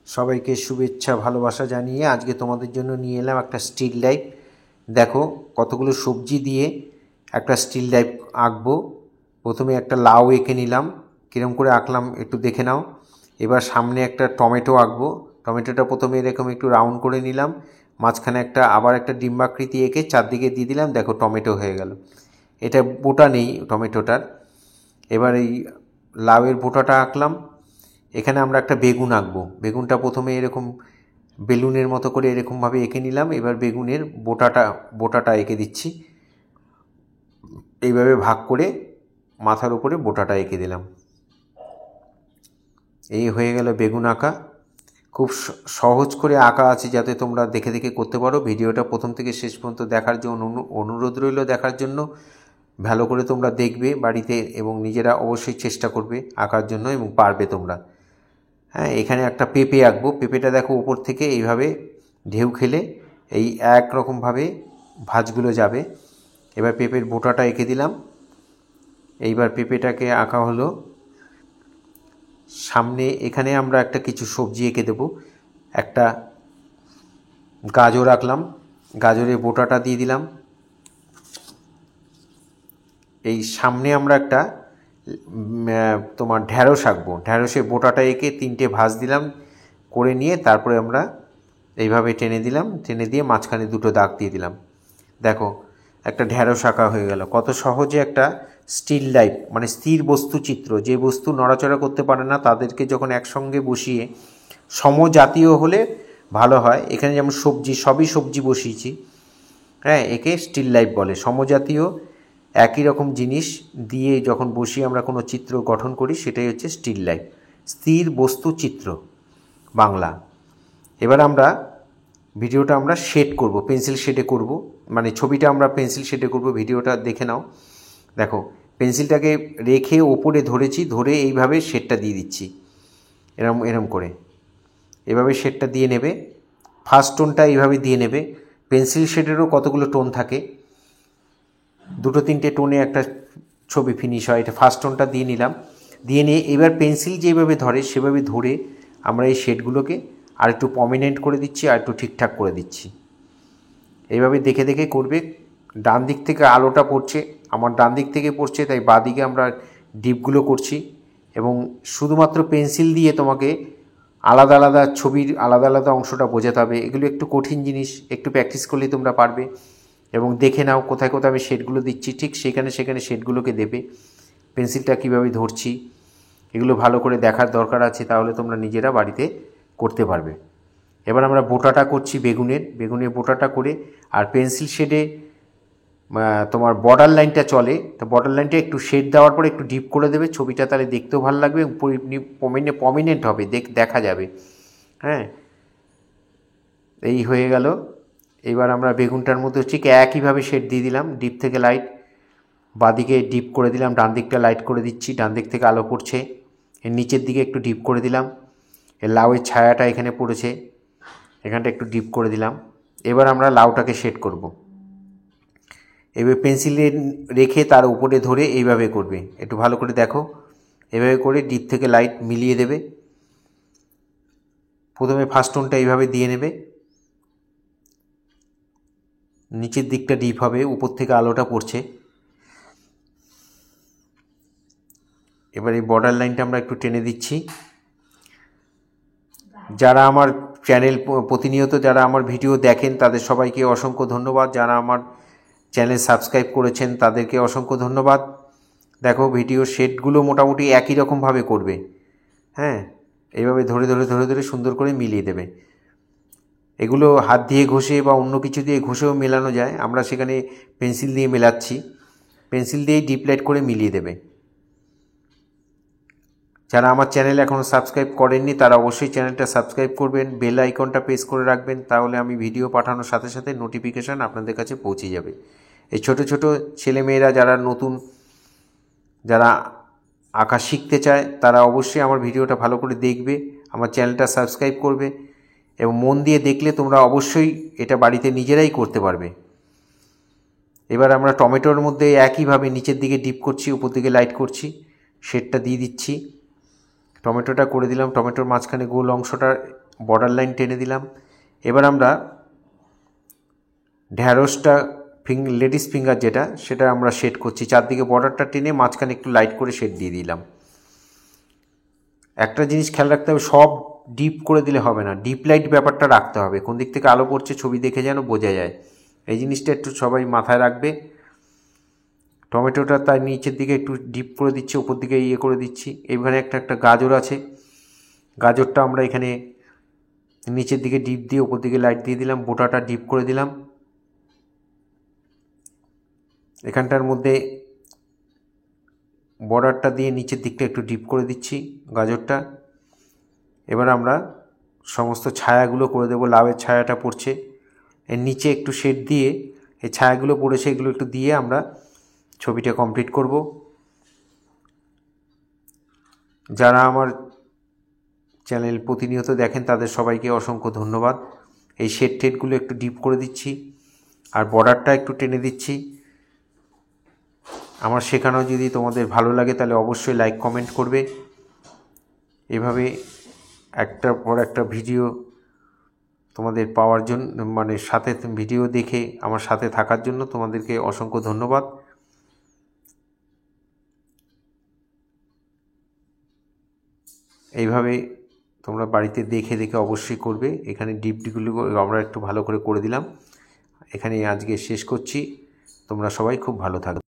সবাইকে শুভেচ্ছা ভালোবাসা জানিয়ে আজকে তোমাদের জন্য নিয়ে এলাম একটা স্টিল লাইফ। দেখো কতগুলো সবজি দিয়ে একটা স্টিল লাইফ আঁকবো। প্রথমে একটা লাউ এঁকে নিলাম, কীরকম করে আঁকলাম একটু দেখে নাও। এবার সামনে একটা টমেটো আঁকবো। টমেটোটা প্রথমে এরকম একটু রাউন্ড করে নিলাম, মাঝখানে আবার একটা ডিম্বাকৃতি এঁকে চারদিকে দিয়ে দিলাম। দেখো টমেটো হয়ে গেল। এটা বোটা নেই টমেটোটার। এবার এই লাউয়ের বোটাটা আঁকলাম। এখানে আমরা একটা বেগুন আঁকবো। বেগুনটা প্রথমে এরকম বেলুনের মতো করে এরকমভাবে এঁকে নিলাম। এবার বেগুনের বোটাটা এঁকে দিচ্ছি। এইভাবে ভাগ করে মাথার উপরে বোটাটা এঁকে দিলাম। এই হয়ে গেল বেগুন আঁকা। খুব সহজ করে আঁকা আছে, যাতে তোমরা দেখে দেখে করতে পারো। ভিডিওটা প্রথম থেকে শেষ পর্যন্ত দেখার জন্য অনুরোধ রইল। দেখার জন্য ভালো করে তোমরা দেখবে বাড়িতে এবং নিজেরা অবশ্যই চেষ্টা করবে আঁকার জন্য এবং পারবে তোমরা। হ্যাঁ, এখানে একটা পেঁপে আঁকবো। পেঁপেটা দেখো উপর থেকে এইভাবে ঢেউ খেলে এই একরকমভাবে ভাঁজগুলো যাবে। এবার পেঁপের বোটাটা এঁকে দিলাম। এইবার পেঁপেটাকে আঁকা হলো। সামনে এখানে আমরা একটা কিছু সবজি এঁকে দেবো। একটা গাজর আঁকলাম, গাজরের বোটাটা দিয়ে দিলাম। এই সামনে আমরা একটা তোমার ঢ্যাঁড়স আঁকবো। ঢ্যাঁড়সের বোটাটা এঁকে তিনটে ভাঁজ দিলাম করে নিয়ে তারপরে আমরা এইভাবে টেনে দিলাম, টেনে দিয়ে মাঝখানে দুটো দাগ দিয়ে দিলাম। দেখো একটা ঢ্যাঁড়স আঁকা হয়ে গেল। কত সহজে একটা স্টিল লাইফ, মানে স্থির বস্তু চিত্র, যে বস্তু নড়াচড়া করতে পারে না তাদেরকে যখন একসঙ্গে বসিয়ে সমজাতীয় হলে ভালো হয়। এখানে যেমন সবজি, সবই সবজি বসিয়েছি, হ্যাঁ, একে স্টিল লাইফ বলে। সমজাতীয় একই রকম জিনিস দিয়ে যখন বসিয়ে আমরা কোনো চিত্র গঠন করি সেটাই হচ্ছে স্টিল লাইফ, স্থির বস্তু চিত্র বাংলা। এবার আমরা ভিডিওটা আমরা শেড করব, পেন্সিল শেডে করব, মানে ছবিটা আমরা পেন্সিল শেডে করব। ভিডিওটা দেখে নাও। দেখো পেন্সিলটাকে রেখে ওপরে ধরেছি, ধরে এইভাবে শেডটা দিয়ে দিচ্ছি, এরম করে এভাবে শেডটা দিয়ে নেবে। ফার্স্ট টোনটা এইভাবে দিয়ে নেবে। পেন্সিল শেডেরও কতগুলো টোন থাকে, দুটো তিনটে টোনে একটা ছবি ফিনিশ হয়। এটা ফার্স্ট টোনটা দিয়ে নিলাম। দিয়ে নিয়ে এবার পেন্সিল যেভাবে ধরে সেভাবে ধরে আমরা এই শেডগুলোকে আর একটু প্রমিনেন্ট করে দিচ্ছি, আর একটু ঠিকঠাক করে দিচ্ছি। এইভাবে দেখে দেখে করবে। ডান দিক থেকে আলোটা পড়ছে, আমার ডান দিক থেকে পড়ছে, তাই বাঁ দিকে আমরা ডিপগুলো করছি। এবং শুধুমাত্র পেন্সিল দিয়ে তোমাকে আলাদা আলাদা ছবির আলাদা আলাদা অংশটা বোঝাতে হবে। এগুলো একটু কঠিন জিনিস, একটু প্র্যাকটিস করলেই তোমরা পারবে। এবং দেখে নাও কোথায় কোথায় আমি শেডগুলো দিচ্ছি, ঠিক সেখানে সেখানে শেডগুলোকে দেবে। পেন্সিলটা কীভাবে ধরছি এগুলো ভালো করে দেখার দরকার আছে, তাহলে তোমরা নিজেরা বাড়িতে করতে পারবে। এবার আমরা বোটাটা করছি বেগুনের বোটাটা করে, আর পেন্সিল শেডে তোমার বর্ডার লাইনটা চলে, তো বর্ডার লাইনটা একটু শেড দেওয়ার পরে একটু ডিপ করে দেবে। ছবিটা তাহলে দেখতেও ভালো লাগবে এবং প্রমিনেন্ট হবে, দেখা যাবে। হ্যাঁ, এই হয়ে গেল। এবার আমরা বেগুনটার মধ্যে ঠিক একইভাবে শেড দিয়ে দিলাম। ডিপ থেকে লাইট, বাঁদিকে ডিপ করে দিলাম, ডান দিকটা লাইট করে দিচ্ছি। ডান দিক থেকে আলো পড়ছে, এর নিচের দিকে একটু ডিপ করে দিলাম। এর লাউয়ের ছায়াটা এখানে পড়েছে, এখানটা একটু ডিপ করে দিলাম। এবার আমরা লাউটাকে শেড করব। এবার পেন্সিলে রেখে তার উপরে ধরে এইভাবে করবে। একটু ভালো করে দেখো, এভাবে করে ডিপ থেকে লাইট মিলিয়ে দেবে। প্রথমে ফার্স্ট টোনটা এইভাবে দিয়ে নেবে, নিচের দিকটা ডিপ হবে, উপর থেকে আলোটা পড়ছে। এবার এই বর্ডার লাইনটা আমরা একটু টেনে দিচ্ছি। যারা আমার চ্যানেল প্রতিনিয়ত যারা আমার ভিডিও দেখেন তাদের সবাইকে অসংখ্য ধন্যবাদ। যারা আমার চ্যানেল সাবস্ক্রাইব করেছেন তাদেরকে অসংখ্য ধন্যবাদ। দেখো ভিডিও শেডগুলো মোটামুটি একই রকমভাবে করবে। হ্যাঁ, এইভাবে ধরে ধরে ধরে ধরে সুন্দর করে মিলিয়ে দেবে। এগুলো হাত দিয়ে ঘষে বা অন্য কিছু দিয়ে ঘষেও মেলানো যায়, আমরা সেখানে পেন্সিল দিয়ে মেলাচ্ছি। পেন্সিল দিয়েই ডিপ লাইট করে মিলিয়ে দেবে। যারা আমার চ্যানেল এখনও সাবস্ক্রাইব করেননি তারা অবশ্যই চ্যানেলটা সাবস্ক্রাইব করবেন, বেল আইকনটা প্রেস করে রাখবেন, তাহলে আমি ভিডিও পাঠানোর সাথে সাথে নোটিফিকেশান আপনাদের কাছে পৌঁছে যাবে। এই ছোট ছোট ছেলেমেয়েরা যারা নতুন, যারা আঁকা শিখতে চায় তারা অবশ্যই আমার ভিডিওটা ভালো করে দেখবে, আমার চ্যানেলটা সাবস্ক্রাইব করবে এবং মন দিয়ে দেখলে তোমরা অবশ্যই এটা বাড়িতে নিজেরাই করতে পারবে। এবার আমরা টমেটোর মধ্যে একইভাবে নিচের দিকে ডিপ করছি, উপর দিকে লাইট করছি, শেডটা দিয়ে দিচ্ছি। টমেটোটা করে দিলাম, টমেটোর মাঝখানে গোল অংশটা বর্ডার লাইন টেনে দিলাম। এবার আমরা ঢ্যাঁড়সটা লেডিস ফিঙ্গার যেটা, সেটা আমরা শেড করছি। চারদিকে বর্ডারটা টেনে মাঝখানে একটু লাইট করে শেড দিয়ে দিলাম। একটা জিনিস খেয়াল রাখতে হবে, সব ডিপ করে দিলে হবে না, ডিপ লাইট ব্যাপারটা রাখতে হবে। কোন দিক থেকে আলো পড়ছে ছবি দেখে যেন বোঝা যায়, এই জিনিসটা একটু সবাই মাথায় রাখবে। টমেটোটা তার নিচের দিকে একটু ডিপ করে দিচ্ছি, উপর দিকে ইয়ে করে দিচ্ছি। এখানে একটা গাজর আছে, গাজরটা আমরা এখানে নিচের দিকে ডিপ দিয়ে উপর দিকে লাইট দিয়ে দিলাম, বোটাটা ডিপ করে দিলাম। এখানটার মধ্যে বর্ডারটা দিয়ে নিচের দিকটা একটু ডিপ করে দিচ্ছি গাজরটা। এবার আমরা সমস্ত ছায়াগুলো করে দেবো। লাউয়ের ছায়াটা পড়ছে, এর নিচে একটু শেড দিয়ে এই ছায়াগুলো পড়েছে, এগুলো একটু দিয়ে আমরা ছবিটা কমপ্লিট করব। যারা আমার চ্যানেল প্রতিনিয়ত দেখেন তাদের সবাইকে অসংখ্য ধন্যবাদ। এই শেড টেডগুলো একটু ডিপ করে দিচ্ছি আর বর্ডারটা একটু টেনে দিচ্ছি। আমার শেখানো যদি তোমাদের ভালো লাগে তাহলে অবশ্যই লাইক কমেন্ট করবে। এভাবে একটার পর একটা ভিডিও তোমাদের পাওয়ার জন্য, মানে সাথে ভিডিও দেখে আমার সাথে থাকার জন্য তোমাদেরকে অসংখ্য ধন্যবাদ। এইভাবে তোমরা বাড়িতে দেখে দেখে অবশ্যই করবে। এখানে ডিপগুলো আমরা একটু ভালো করে দিলাম। এখানে আজকে শেষ করছি। তোমরা সবাই খুব ভালো থাকবে।